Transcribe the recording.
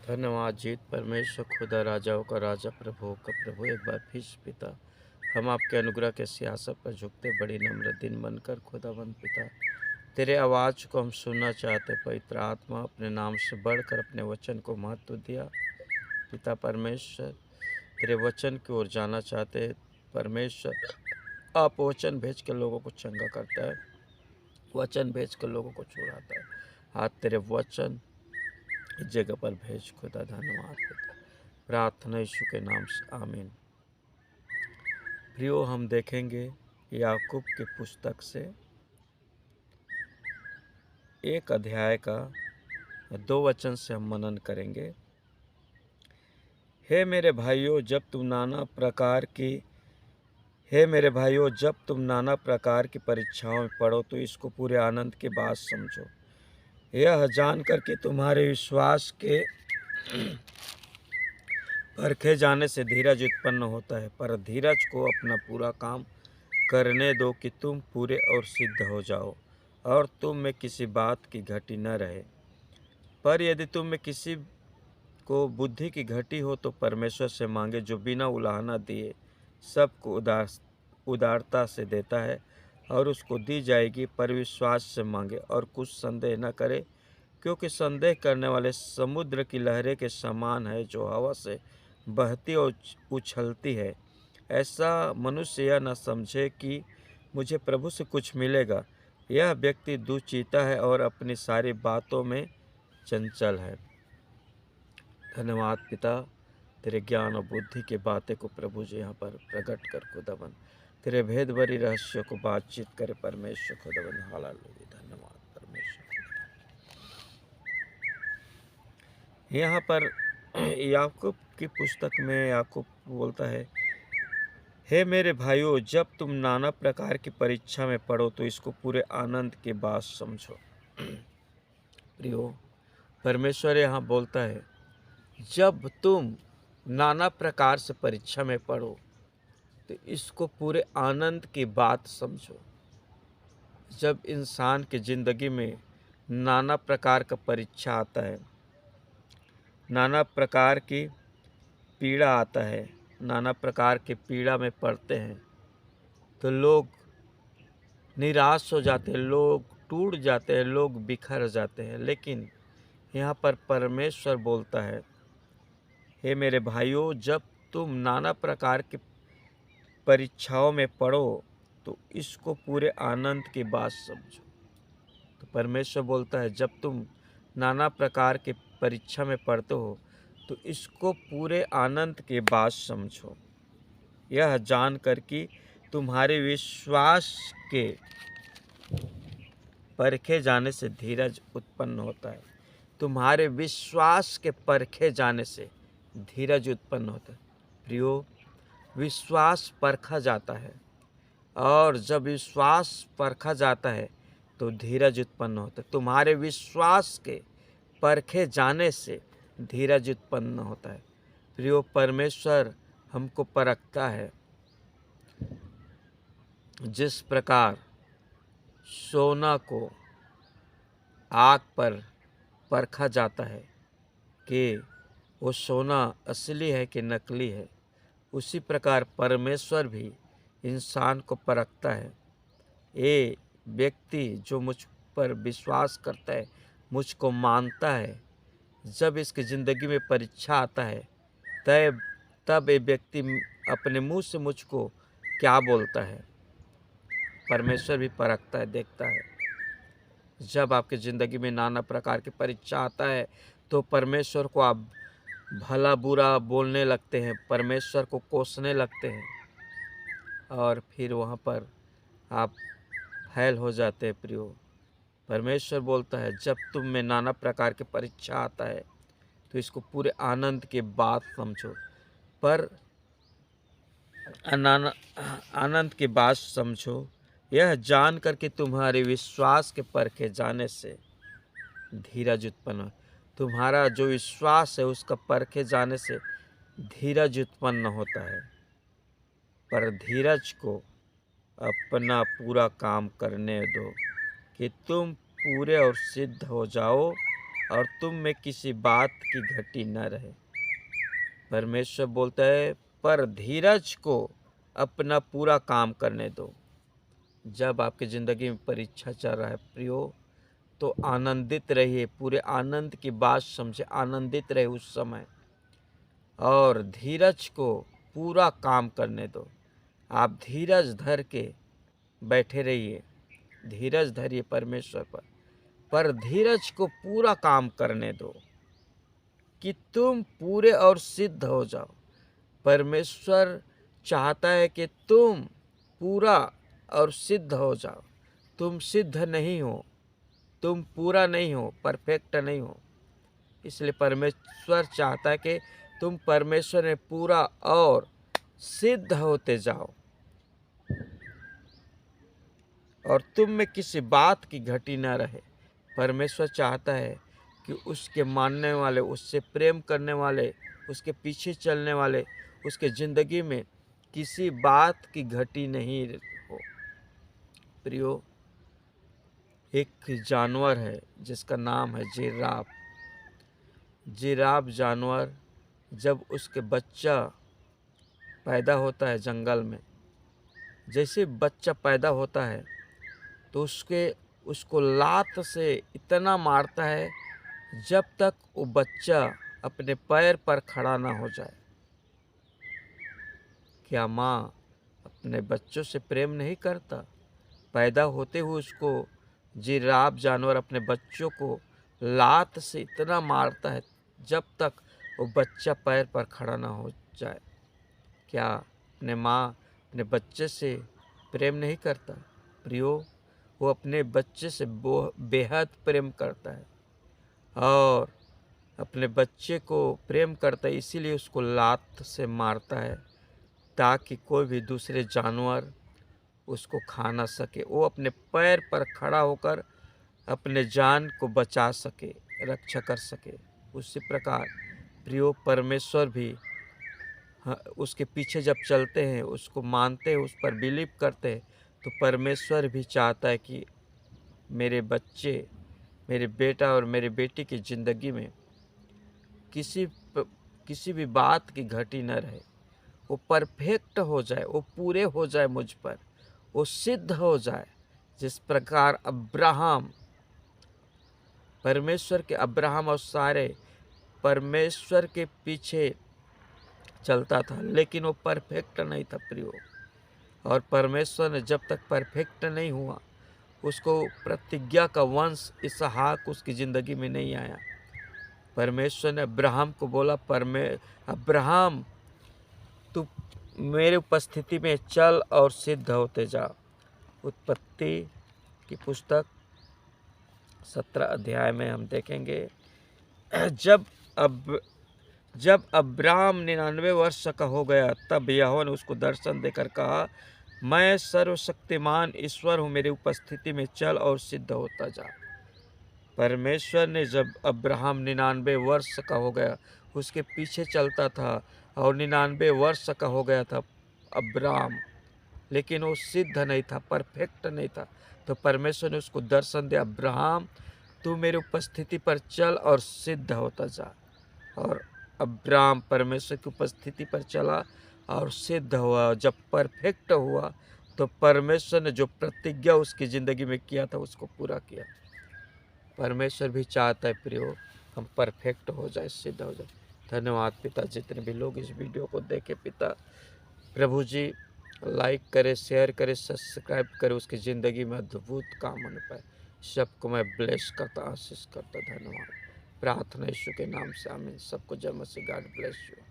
धन्यवाद जीत परमेश्वर खुदा राजाओं का राजा प्रभुओं का प्रभु। एक बार फिर पिता, हम आपके अनुग्रह के सियासत पर झुकते बड़ी नम्र दिन बनकर खुदावंद पिता, तेरे आवाज़ को हम सुनना चाहते। पवित्र आत्मा अपने नाम से बढ़कर अपने वचन को महत्व दिया। पिता परमेश्वर, तेरे वचन की ओर जाना चाहते। परमेश्वर, आप वचन भेज कर लोगों को चंगा करता है, वचन भेज कर लोगों को छुड़ाता है। आज तेरे वचन इस जगह पर भेज खुदा। धन्यवाद पिता, प्रार्थना यीशु के नाम से, आमीन। प्रियो, हम देखेंगे याकूब की पुस्तक से एक अध्याय का 2 वचन से हम मनन करेंगे। हे मेरे भाइयों, जब तुम नाना प्रकार की परीक्षाओं में पढ़ो तो इसको पूरे आनंद के बाद समझो, यह जानकर कि तुम्हारे विश्वास के परखे जाने से धीरज उत्पन्न होता है। पर धीरज को अपना पूरा काम करने दो कि तुम पूरे और सिद्ध हो जाओ और तुम में किसी बात की घटी न रहे। पर यदि तुम में किसी को बुद्धि की घटी हो तो परमेश्वर से मांगे, जो बिना उलाहना दिए सबको उदारता से देता है, और उसको दी जाएगी। पर विश्वास से मांगे और कुछ संदेह न करे, क्योंकि संदेह करने वाले समुद्र की लहरें के समान है, जो हवा से बहती और उछलती है। ऐसा मनुष्य यह न समझे कि मुझे प्रभु से कुछ मिलेगा। यह व्यक्ति दुचिता है और अपनी सारी बातों में चंचल है। धन्यवाद पिता, तेरे ज्ञान और बुद्धि की बातें को प्रभु जी यहाँ पर प्रकट कर खुदावन, तेरे भेद भरी रहस्यों को बातचीत करे परमेश्वर खुदावन। हालेलुया, धन्यवाद परमेश्वर। यहाँ पर याकूब की पुस्तक में याकूब बोलता है, हे मेरे भाइयों, जब तुम नाना प्रकार की परीक्षा में पढ़ो तो इसको पूरे आनंद के बाद समझो। प्रियो, परमेश्वर यहाँ बोलता है, जब तुम नाना प्रकार से परीक्षा में पढ़ो तो इसको पूरे आनंद की बात समझो। जब इंसान की ज़िंदगी में नाना प्रकार का परीक्षा आता है, नाना प्रकार की पीड़ा आता है, नाना प्रकार की पीड़ा में पड़ते हैं तो लोग निराश हो जाते हैं, लोग टूट जाते हैं, लोग बिखर जाते हैं। लेकिन यहाँ पर परमेश्वर बोलता है, हे मेरे भाइयों, जब तुम नाना प्रकार की परीक्षाओं में पढ़ो तो इसको पूरे आनंद की बात समझो। तो परमेश्वर बोलता है, जब तुम नाना प्रकार की परीक्षा में पढ़ते हो तो इसको पूरे आनंद की बात समझो, यह जानकर कि तुम्हारे विश्वास के परखे जाने से धीरज उत्पन्न होता है। तुम्हारे विश्वास के परखे जाने से धीरज उत्पन्न होता है। प्रियो, विश्वास परखा जाता है, और जब विश्वास परखा जाता है तो धीरज उत्पन्न होता है। तुम्हारे विश्वास के परखे जाने से धीरज उत्पन्न होता है। प्रियो, परमेश्वर हमको परखता है। जिस प्रकार सोना को आग पर परखा जाता है कि वो सोना असली है कि नकली है, उसी प्रकार परमेश्वर भी इंसान को परखता है। ये व्यक्ति जो मुझ पर विश्वास करता है, मुझको मानता है, जब इसकी ज़िंदगी में परीक्षा आता है तब ये व्यक्ति अपने मुंह से मुझको क्या बोलता है, परमेश्वर भी परखता है, देखता है। जब आपकी ज़िंदगी में नाना प्रकार की परीक्षा आता है तो परमेश्वर को आप भला बुरा बोलने लगते हैं, परमेश्वर को कोसने लगते हैं, और फिर वहाँ पर आप फैल हो जाते हैं। प्रियो, परमेश्वर बोलता है, जब तुम में नाना प्रकार की परीक्षा आता है तो इसको पूरे आनंद के बाद समझो। पर आनंद के बाद समझो, यह जानकर कि तुम्हारे विश्वास के परखे जाने से धीरज उत्पन्न हो। तुम्हारा जो विश्वास है उसका परखे जाने से धीरज उत्पन्न होता है। पर धीरज को अपना पूरा काम करने दो कि तुम पूरे और सिद्ध हो जाओ और तुम में किसी बात की घटी न रहे। परमेश्वर बोलता है, पर धीरज को अपना पूरा काम करने दो। जब आपकी ज़िंदगी में परीक्षा चल रहा है प्रियो, तो आनंदित रहिए, पूरे आनंद की बात समझे, आनंदित रहे उस समय, और धीरज को पूरा काम करने दो। आप धीरज धर के बैठे रहिए, धीरज धरिए परमेश्वर पर धीरज को पूरा काम करने दो कि तुम पूरे और सिद्ध हो जाओ। परमेश्वर चाहता है कि तुम पूरा और सिद्ध हो जाओ। तुम सिद्ध नहीं हो, तुम पूरा नहीं हो, परफेक्ट नहीं हो। इसलिए परमेश्वर चाहता है कि तुम परमेश्वर में पूरा और सिद्ध होते जाओ, और तुम में किसी बात की घटी न रहे। परमेश्वर चाहता है कि उसके मानने वाले, उससे प्रेम करने वाले, उसके पीछे चलने वाले, उसके ज़िंदगी में किसी बात की घटी नहीं हो। प्रियो, एक जानवर है जिसका नाम है जिराफ। जिराफ जानवर, जब उसके बच्चा पैदा होता है जंगल में, जैसे बच्चा पैदा होता है तो उसको लात से इतना मारता है जब तक वो बच्चा अपने पैर पर खड़ा ना हो जाए। क्या माँ अपने बच्चों से प्रेम नहीं करता? पैदा होते हुए उसको जिराफ जानवर अपने बच्चों को लात से इतना मारता है जब तक वो बच्चा पैर पर खड़ा ना हो जाए। क्या अपने माँ अपने बच्चे से प्रेम नहीं करता? प्रियो, वो अपने बच्चे से बेहद प्रेम करता है, और अपने बच्चे को प्रेम करता है, इसीलिए उसको लात से मारता है ताकि कोई भी दूसरे जानवर उसको खा ना सके। वो अपने पैर पर खड़ा होकर अपने जान को बचा सके, रक्षा कर सके। उसी प्रकार प्रियो, परमेश्वर भी उसके पीछे जब चलते हैं, उसको मानते हैं, उस पर बिलीव करते हैं, तो परमेश्वर भी चाहता है कि मेरे बच्चे, मेरे बेटा और मेरी बेटी की ज़िंदगी में किसी भी बात की घटी न रहे। वो परफेक्ट हो जाए, वो पूरे हो जाए मुझ पर, वो सिद्ध हो जाए। जिस प्रकार अब्राहम, परमेश्वर के अब्राहम और सारे परमेश्वर के पीछे चलता था, लेकिन वो परफेक्ट नहीं था प्रियो। और परमेश्वर ने जब तक परफेक्ट नहीं हुआ, उसको प्रतिज्ञा का वंश इसहाक उसकी ज़िंदगी में नहीं आया। परमेश्वर ने अब्राहम को बोला, अब्राहम तू मेरे उपस्थिति में चल और सिद्ध होते जा। उत्पत्ति की पुस्तक 17 अध्याय में हम देखेंगे, जब अब्राहम 99 वर्ष का हो गया, तब यहोवा ने उसको दर्शन देकर कहा, मैं सर्वशक्तिमान ईश्वर हूँ, मेरी उपस्थिति में चल और सिद्ध होता जा। परमेश्वर ने जब अब्राहम 99 वर्ष का हो गया, उसके पीछे चलता था, और 99 वर्ष का हो गया था अब्राहम, लेकिन वो सिद्ध नहीं था, परफेक्ट नहीं था। तो परमेश्वर ने उसको दर्शन दिया, अब्राहम तू मेरी उपस्थिति पर चल और सिद्ध होता जा। और अब्राहम परमेश्वर की उपस्थिति पर चला और सिद्ध हुआ। जब परफेक्ट हुआ तो परमेश्वर ने जो प्रतिज्ञा उसकी ज़िंदगी में किया था उसको पूरा किया। परमेश्वर भी चाहता है प्रियो, हम परफेक्ट हो जाए, सिद्ध हो जाए। धन्यवाद पिता, जितने भी लोग इस वीडियो को देखे पिता, प्रभु जी लाइक करे, शेयर करे, सब्सक्राइब करे, उसकी ज़िंदगी में अद्भुत काम होने पाए। सबको मैं ब्लेस करता, आशीष करता। धन्यवाद। प्रार्थना यीशु के नाम से आमीन। सबको जय मसीह। God bless you.